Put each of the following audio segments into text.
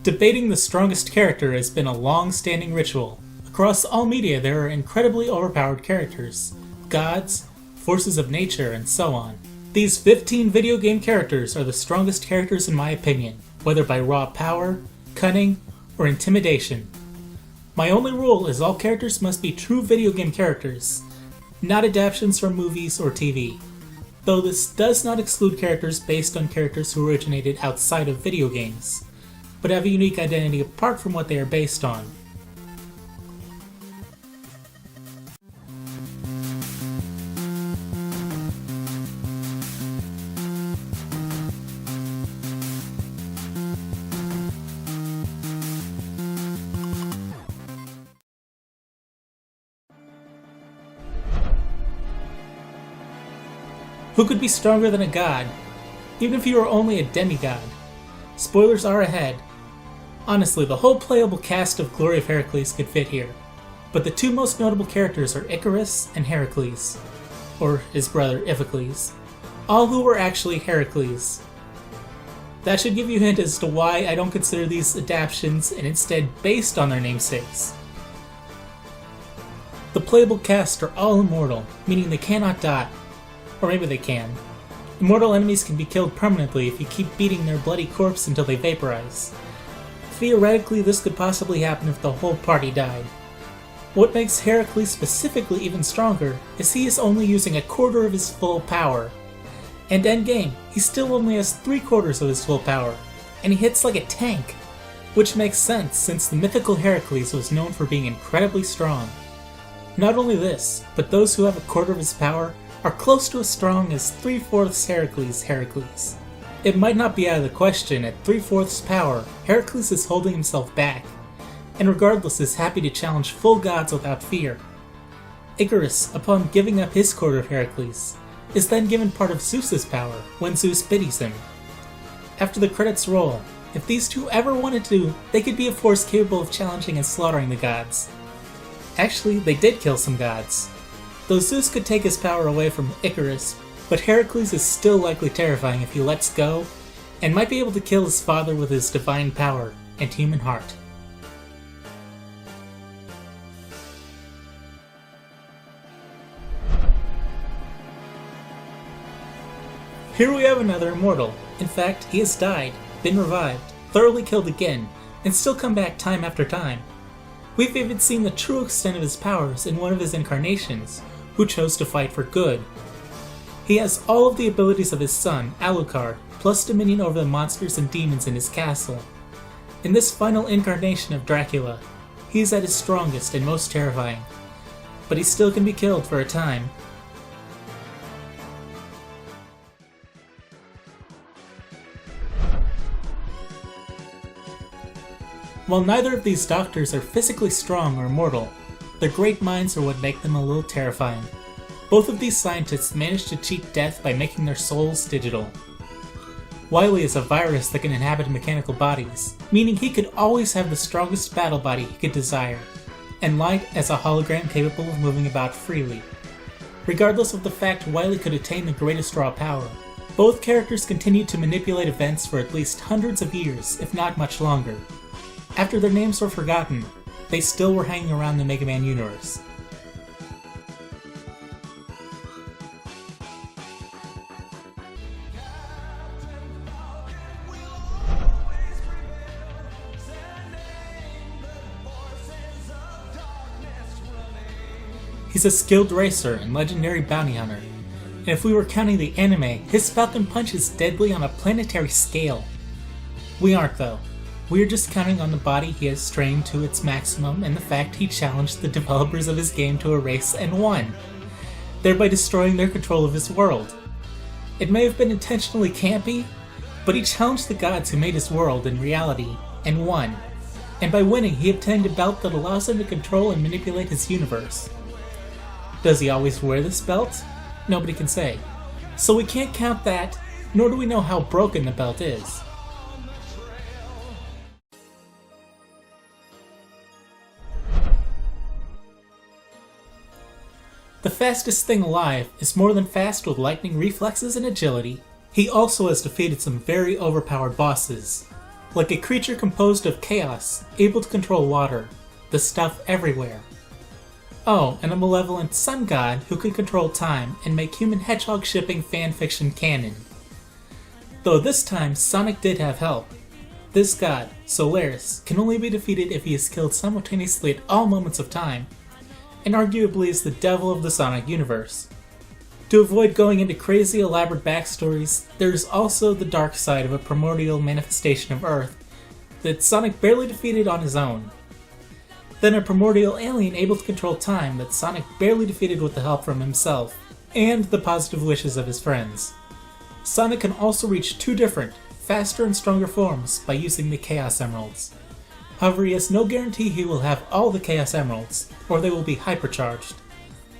Debating the strongest character has been a long-standing ritual. Across all media there are incredibly overpowered characters, gods, forces of nature, and so on. These 15 video game characters are the strongest characters in my opinion, whether by raw power, cunning, or intimidation. My only rule is all characters must be true video game characters, not adaptations from movies or TV. Though this does not exclude characters based on characters who originated outside of video games, but have a unique identity apart from what they are based on. Who could be stronger than a god, even if you were only a demigod? Spoilers are ahead. Honestly, the whole playable cast of Glory of Heracles could fit here, but the two most notable characters are Icarus and Heracles, or his brother Iphicles, all who were actually Heracles. That should give you a hint as to why I don't consider these adaptations and instead based on their namesakes. The playable cast are all immortal, meaning they cannot die. Or maybe they can. Immortal enemies can be killed permanently if you keep beating their bloody corpse until they vaporize. Theoretically, this could possibly happen if the whole party died. What makes Heracles specifically even stronger is he is only using a quarter of his full power. And endgame, he still only has 3/4 of his full power, and he hits like a tank. Which makes sense since the mythical Heracles was known for being incredibly strong. Not only this, but those who have a quarter of his power are close to as strong as 3/4 Heracles. It might not be out of the question at 3/4 power, Heracles is holding himself back, and regardless is happy to challenge full gods without fear. Icarus, upon giving up his quarter of Heracles, is then given part of Zeus's power when Zeus pities him. After the credits roll, if these two ever wanted to, they could be a force capable of challenging and slaughtering the gods. Actually, they did kill some gods. Though Zeus could take his power away from Icarus, but Heracles is still likely terrifying if he lets go, and might be able to kill his father with his divine power and human heart. Here we have another immortal. In fact, he has died, been revived, thoroughly killed again, and still come back time after time. We've even seen the true extent of his powers in one of his incarnations, who chose to fight for good. He has all of the abilities of his son, Alucard, plus dominion over the monsters and demons in his castle. In this final incarnation of Dracula, he is at his strongest and most terrifying, but he still can be killed for a time. While neither of these doctors are physically strong or mortal, their great minds are what make them a little terrifying. Both of these scientists managed to cheat death by making their souls digital. Wiley is a virus that can inhabit mechanical bodies, meaning he could always have the strongest battle body he could desire, and Light as a hologram capable of moving about freely. Regardless of the fact Wiley could attain the greatest raw power, both characters continued to manipulate events for at least hundreds of years, if not much longer. After their names were forgotten, they still were hanging around the Mega Man universe. He's a skilled racer and legendary bounty hunter, and if we were counting the anime, his Falcon Punch is deadly on a planetary scale. We aren't though. We're just counting on the body he has trained to its maximum and the fact he challenged the developers of his game to a race and won, thereby destroying their control of his world. It may have been intentionally campy, but he challenged the gods who made his world in reality and won, and by winning he obtained a belt that allows him to control and manipulate his universe. Does he always wear this belt? Nobody can say. So we can't count that, nor do we know how broken the belt is. The fastest thing alive is more than fast with lightning reflexes and agility. He also has defeated some very overpowered bosses. like a creature composed of chaos, able to control water, the stuff everywhere. Oh, and a malevolent sun god who can control time and make human hedgehog shipping fanfiction canon. Though this time, Sonic did have help. This god, Solaris, can only be defeated if he is killed simultaneously at all moments of time, and arguably is the devil of the Sonic universe. To avoid going into crazy elaborate backstories, there is also the dark side of a primordial manifestation of Earth that Sonic barely defeated on his own. Then a primordial alien able to control time that Sonic barely defeated with the help from himself, and the positive wishes of his friends. Sonic can also reach two different, faster and stronger forms by using the Chaos Emeralds. However, he has no guarantee he will have all the Chaos Emeralds, or they will be hypercharged,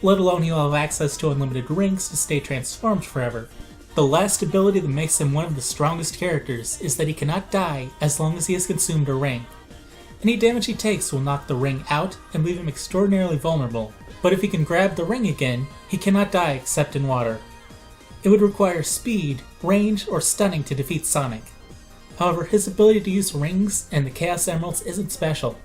let alone he will have access to unlimited rings to stay transformed forever. The last ability that makes him one of the strongest characters is that he cannot die as long as he has consumed a ring. Any damage he takes will knock the ring out and leave him extraordinarily vulnerable, but if he can grab the ring again, he cannot die except in water. It would require speed, range, or stunning to defeat Sonic. However, his ability to use rings and the Chaos Emeralds isn't special.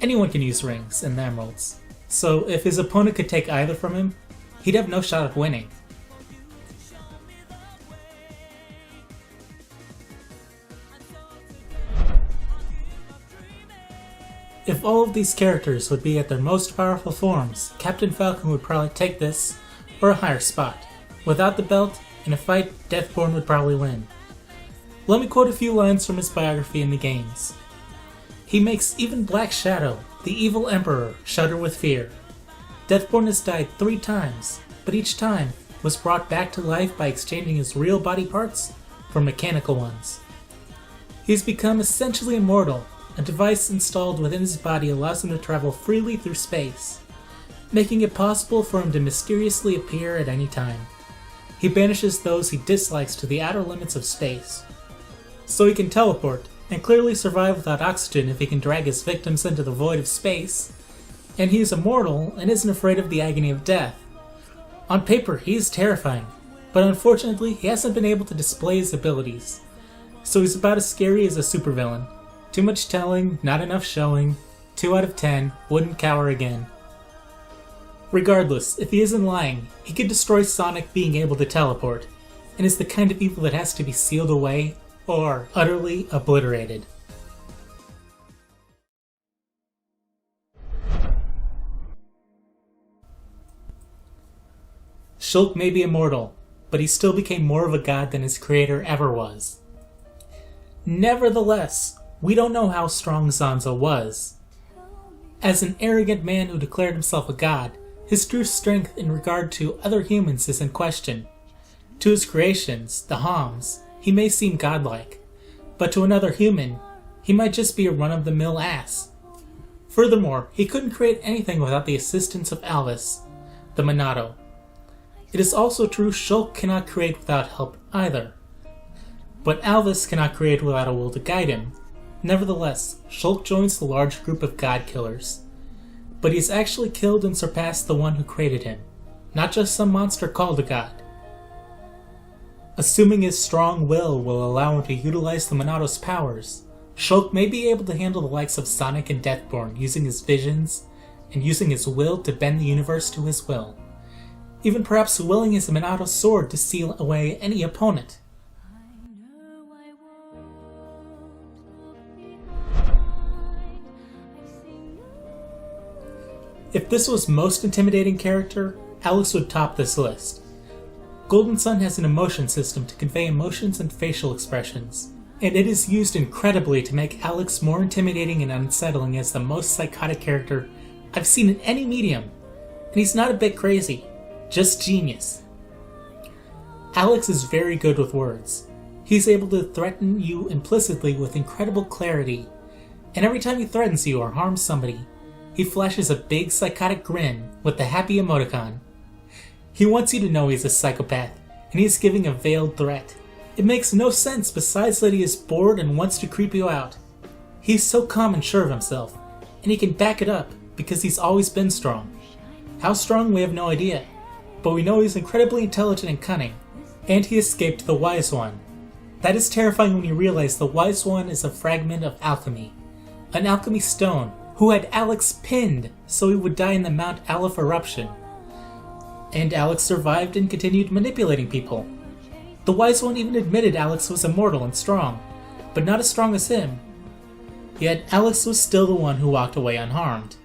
Anyone can use rings and the emeralds, so if his opponent could take either from him, he'd have no shot at winning. If all of these characters would be at their most powerful forms, Captain Falcon would probably take this, or a higher spot. Without the belt, in a fight, Deathborn would probably win. Let me quote a few lines from his biography in the games. He makes even Black Shadow, the evil emperor, shudder with fear. Deathborn has died 3 times, but each time was brought back to life by exchanging his real body parts for mechanical ones. He's become essentially immortal. A device installed within his body allows him to travel freely through space, making it possible for him to mysteriously appear at any time. He banishes those he dislikes to the outer limits of space, so he can teleport and clearly survive without oxygen if he can drag his victims into the void of space, and he is immortal and isn't afraid of the agony of death. On paper, he is terrifying, but unfortunately he hasn't been able to display his abilities, so he's about as scary as a supervillain. Too much telling, not enough showing. 2 out of 10, wouldn't cower again. Regardless, if he isn't lying, he could destroy Sonic being able to teleport, and is the kind of evil that has to be sealed away or utterly obliterated. Shulk may be immortal, but he still became more of a god than his creator ever was. Nevertheless, we don't know how strong Zanza was. As an arrogant man who declared himself a god, his true strength in regard to other humans is in question. To his creations, the Homs, he may seem godlike, but to another human, he might just be a run-of-the-mill ass. Furthermore, he couldn't create anything without the assistance of Alvis, the Monado. It is also true Shulk cannot create without help either, but Alvis cannot create without a will to guide him. Nevertheless, Shulk joins the large group of god killers, but he's actually killed and surpassed the one who created him, not just some monster called a god. Assuming his strong will allow him to utilize the Monado's powers, Shulk may be able to handle the likes of Sonic and Deathborn using his visions and using his will to bend the universe to his will, even perhaps willing his Monado's sword to seal away any opponent. If this was most intimidating character, Alex would top this list. Golden Sun has an emotion system to convey emotions and facial expressions, and it is used incredibly to make Alex more intimidating and unsettling as the most psychotic character I've seen in any medium, and he's not a bit crazy, just genius. Alex is very good with words. He's able to threaten you implicitly with incredible clarity, and every time he threatens you or harms somebody, he flashes a big psychotic grin with the happy emoticon. He wants you to know he's a psychopath, and he's giving a veiled threat. It makes no sense besides that he is bored and wants to creep you out. He's so calm and sure of himself, and he can back it up because he's always been strong. How strong, we have no idea, but we know he's incredibly intelligent and cunning, and he escaped the Wise One. That is terrifying when you realize the Wise One is a fragment of alchemy, an alchemy stone, who had Alex pinned so he would die in the Mount Aleph eruption. And Alex survived and continued manipulating people. The Wise One even admitted Alex was immortal and strong, but not as strong as him. Yet Alex was still the one who walked away unharmed.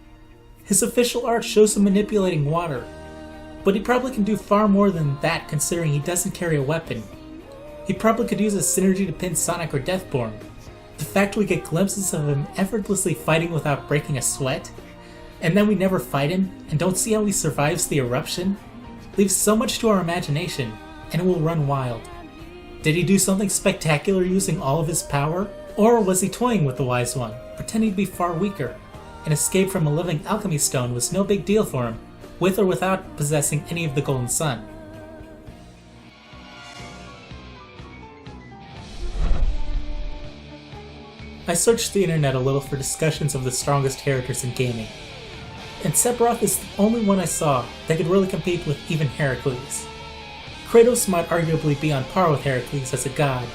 His official art shows him manipulating water, but he probably can do far more than that considering he doesn't carry a weapon. He probably could use a synergy to pin Sonic or Deathborn. The fact we get glimpses of him effortlessly fighting without breaking a sweat, and then we never fight him and don't see how he survives the eruption, leaves so much to our imagination, and it will run wild. Did he do something spectacular using all of his power? Or was he toying with the Wise One, pretending to be far weaker? An escape from a living alchemy stone was no big deal for him, with or without possessing any of the Golden Sun. I searched the internet a little for discussions of the strongest characters in gaming, and Sephiroth is the only one I saw that could really compete with even Heracles. Kratos might arguably be on par with Heracles as a god,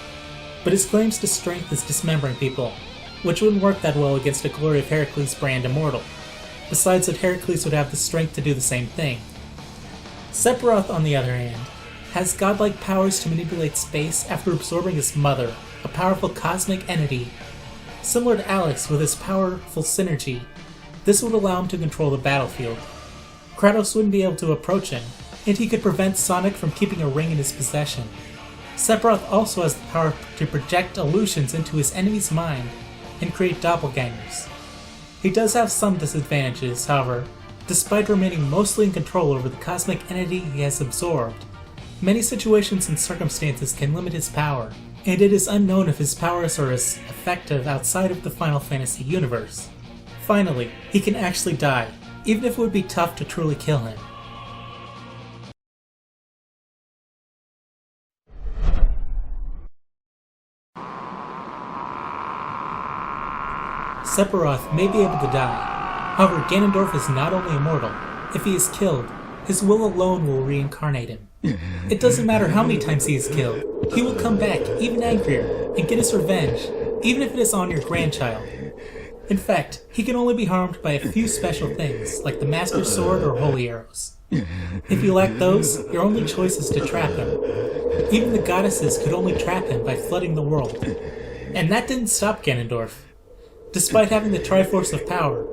but his claims to strength is dismembering people, which wouldn't work that well against the glory of Heracles' brand Immortal, besides that Heracles would have the strength to do the same thing. Sephiroth, on the other hand, has godlike powers to manipulate space after absorbing his mother, a powerful cosmic entity. Similar to Alex with his powerful synergy, this would allow him to control the battlefield. Kratos wouldn't be able to approach him, and he could prevent Sonic from keeping a ring in his possession. Sephiroth also has the power to project illusions into his enemy's mind and create doppelgangers. He does have some disadvantages, however, despite remaining mostly in control over the cosmic entity he has absorbed. Many situations and circumstances can limit his power, and it is unknown if his powers are as effective outside of the Final Fantasy universe. Finally, he can actually die, even if it would be tough to truly kill him. Sephiroth may be able to die. However, Ganondorf is not only immortal. If he is killed, his will alone will reincarnate him. It doesn't matter how many times he is killed, he will come back even angrier and get his revenge, even if it is on your grandchild. In fact, he can only be harmed by a few special things, like the Master Sword or Holy Arrows. If you lack those, your only choice is to trap him. Even the goddesses could only trap him by flooding the world. And that didn't stop Ganondorf. Despite having the Triforce of Power,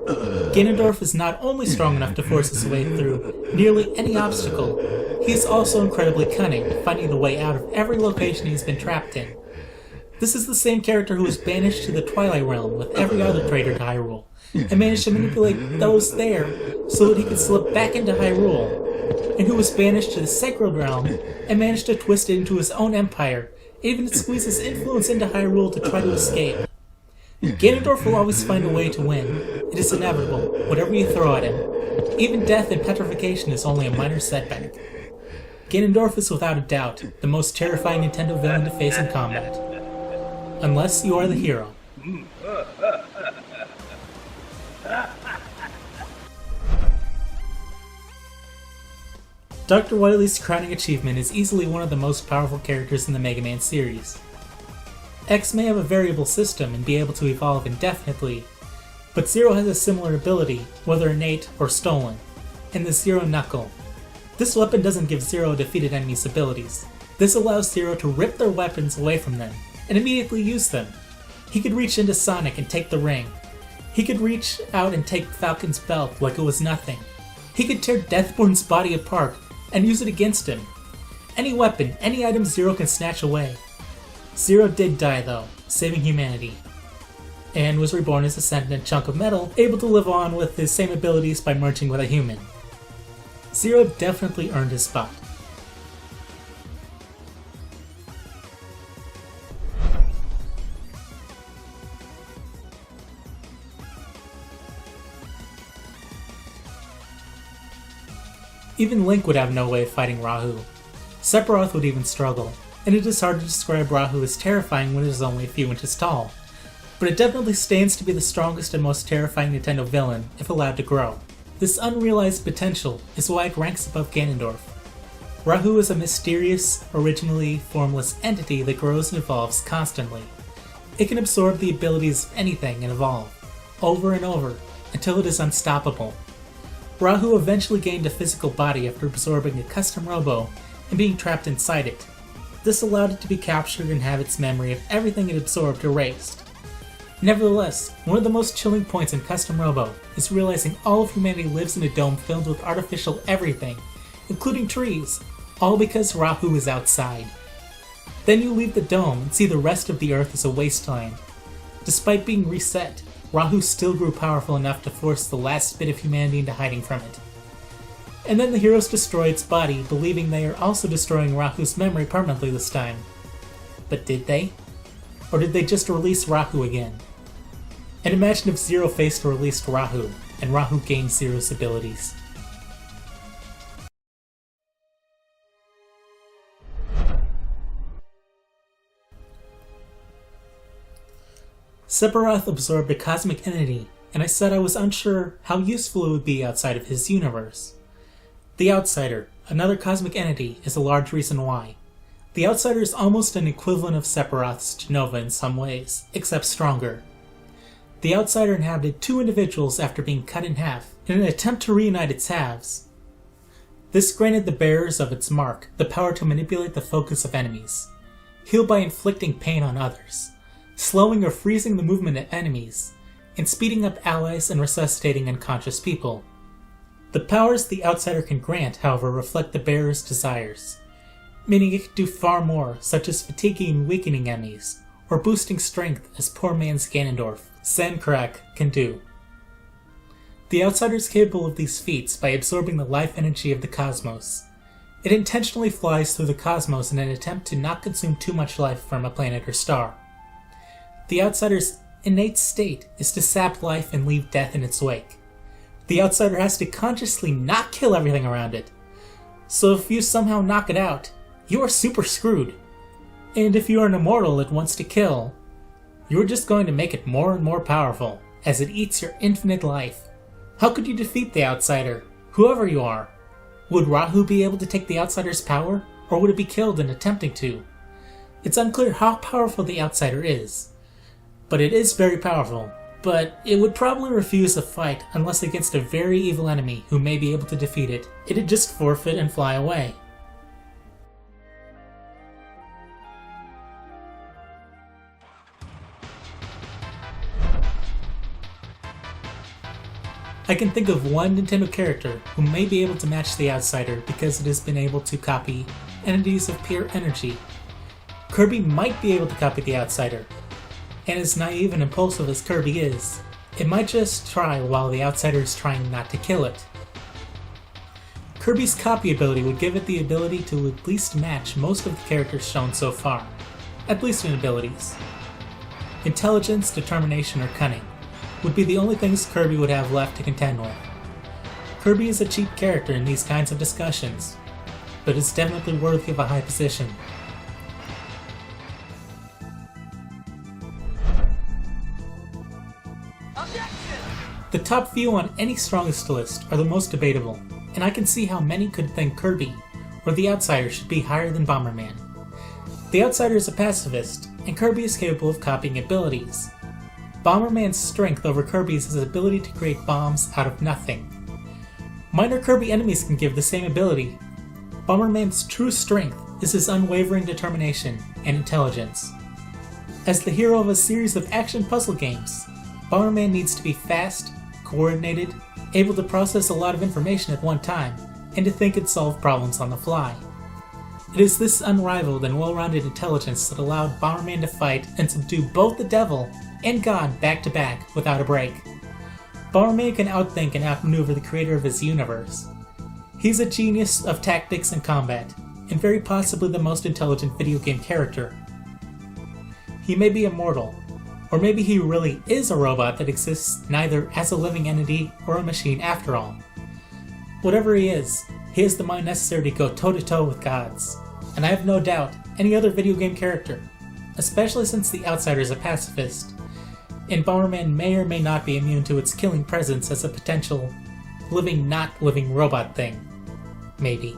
Ganondorf is not only strong enough to force his way through nearly any obstacle, he is also incredibly cunning, finding the way out of every location he has been trapped in. This is the same character who was banished to the Twilight Realm with every other traitor to Hyrule, and managed to manipulate those there so that he could slip back into Hyrule, and who was banished to the Sacred Realm and managed to twist it into his own empire, even to squeeze his influence into Hyrule to try to escape. Ganondorf will always find a way to win. It is inevitable, whatever you throw at him. Even death and petrification is only a minor setback. Ganondorf is without a doubt the most terrifying Nintendo villain to face in combat. Unless you are the hero. Dr. Wily's crowning achievement is easily one of the most powerful characters in the Mega Man series. X may have a variable system and be able to evolve indefinitely, but Zero has a similar ability, whether innate or stolen, in the Zero Knuckle. This weapon doesn't give Zero defeated enemies' abilities. This allows Zero to rip their weapons away from them, and immediately use them. He could reach into Sonic and take the ring. He could reach out and take Falcon's belt like it was nothing. He could tear Deathborn's body apart and use it against him. Any weapon, any item Zero can snatch away. Zero did die though, saving humanity, and was reborn as a sentient chunk of metal, able to live on with his same abilities by merging with a human. Zero definitely earned his spot. Even Link would have no way of fighting Rahu. Sephiroth would even struggle, and it is hard to describe Rahu as terrifying when it is only a few inches tall. But it definitely stands to be the strongest and most terrifying Nintendo villain if allowed to grow. This unrealized potential is why it ranks above Ganondorf. Rahu is a mysterious, originally formless entity that grows and evolves constantly. It can absorb the abilities of anything and evolve, over and over, until it is unstoppable. Rahu eventually gained a physical body after absorbing a custom robo and being trapped inside it. This allowed it to be captured and have its memory of everything it absorbed erased. Nevertheless, one of the most chilling points in Custom Robo is realizing all of humanity lives in a dome filled with artificial everything, including trees, all because Rahu is outside. Then you leave the dome and see the rest of the Earth as a wasteland. Despite being reset, Rahu still grew powerful enough to force the last bit of humanity into hiding from it. And then the heroes destroy its body, believing they are also destroying Rahu's memory permanently this time. But did they? Or did they just release Rahu again? And imagine if Zero faced released Rahu, and Rahu gained Zero's abilities. Sephiroth absorbed a cosmic entity, and I said I was unsure how useful it would be outside of his universe. The Outsider, another cosmic entity, is a large reason why. The Outsider is almost an equivalent of Sephiroth's Genova in some ways, except stronger. The Outsider inhabited two individuals after being cut in half, in an attempt to reunite its halves. This granted the bearers of its mark the power to manipulate the focus of enemies, heal by inflicting pain on others, slowing or freezing the movement of enemies, and speeding up allies and resuscitating unconscious people. The powers the Outsider can grant, however, reflect the bearer's desires, meaning it can do far more, such as fatiguing and weakening enemies, or boosting strength as poor man's Ganondorf, Sankrak, can do. The Outsider is capable of these feats by absorbing the life energy of the cosmos. It intentionally flies through the cosmos in an attempt to not consume too much life from a planet or star. The Outsider's innate state is to sap life and leave death in its wake. The Outsider has to consciously not kill everything around it. So if you somehow knock it out, you are super screwed. And if you are an immortal it wants to kill, you're just going to make it more and more powerful, as it eats your infinite life. How could you defeat the Outsider, whoever you are? Would Rahu be able to take the Outsider's power, or would it be killed in attempting to? It's unclear how powerful the Outsider is, but it is very powerful. But it would probably refuse a fight unless against a very evil enemy who may be able to defeat it. It'd just forfeit and fly away. I can think of one Nintendo character who may be able to match the Outsider because it has been able to copy entities of pure energy. Kirby might be able to copy the Outsider, and as naive and impulsive as Kirby is, it might just try while the Outsider is trying not to kill it. Kirby's copy ability would give it the ability to at least match most of the characters shown so far, at least in abilities. Intelligence, determination, or cunning would be the only things Kirby would have left to contend with. Kirby is a cheap character in these kinds of discussions, but is definitely worthy of a high position. The top few on any strongest list are the most debatable, and I can see how many could think Kirby or the Outsider should be higher than Bomberman. The Outsider is a pacifist, and Kirby is capable of copying abilities. Bomberman's strength over Kirby's is his ability to create bombs out of nothing. Minor Kirby enemies can give the same ability. Bomberman's true strength is his unwavering determination and intelligence. As the hero of a series of action puzzle games, Bomberman needs to be fast, coordinated, able to process a lot of information at one time, and to think and solve problems on the fly. It is this unrivaled and well-rounded intelligence that allowed Bomberman to fight and subdue both the devil and God back-to-back without a break. Bomberman can outthink and outmaneuver the creator of his universe. He's a genius of tactics and combat, and very possibly the most intelligent video game character. He may be immortal, or maybe he really is a robot that exists neither as a living entity or a machine after all. Whatever he has the mind necessary to go toe-to-toe with gods, and I have no doubt any other video game character, especially since the Outsider is a pacifist, and Bomberman may or may not be immune to its killing presence as a potential living not living robot thing. Maybe.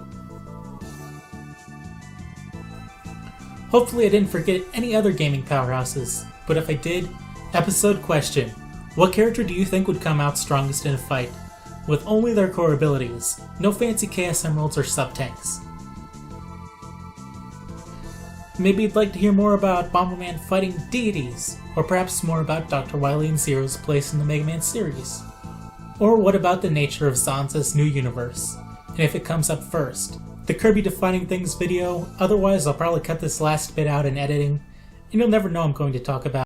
Hopefully I didn't forget any other gaming powerhouses, but if I did, episode question: what character do you think would come out strongest in a fight, with only their core abilities, no fancy Chaos Emeralds or sub-tanks? Maybe you'd like to hear more about Bomberman fighting deities, or perhaps more about Dr. Wiley and Zero's place in the Mega Man series. Or what about the nature of Zanza's new universe, and if it comes up first, the Kirby defining things video, otherwise I'll probably cut this last bit out in editing, and you'll never know I'm going to talk about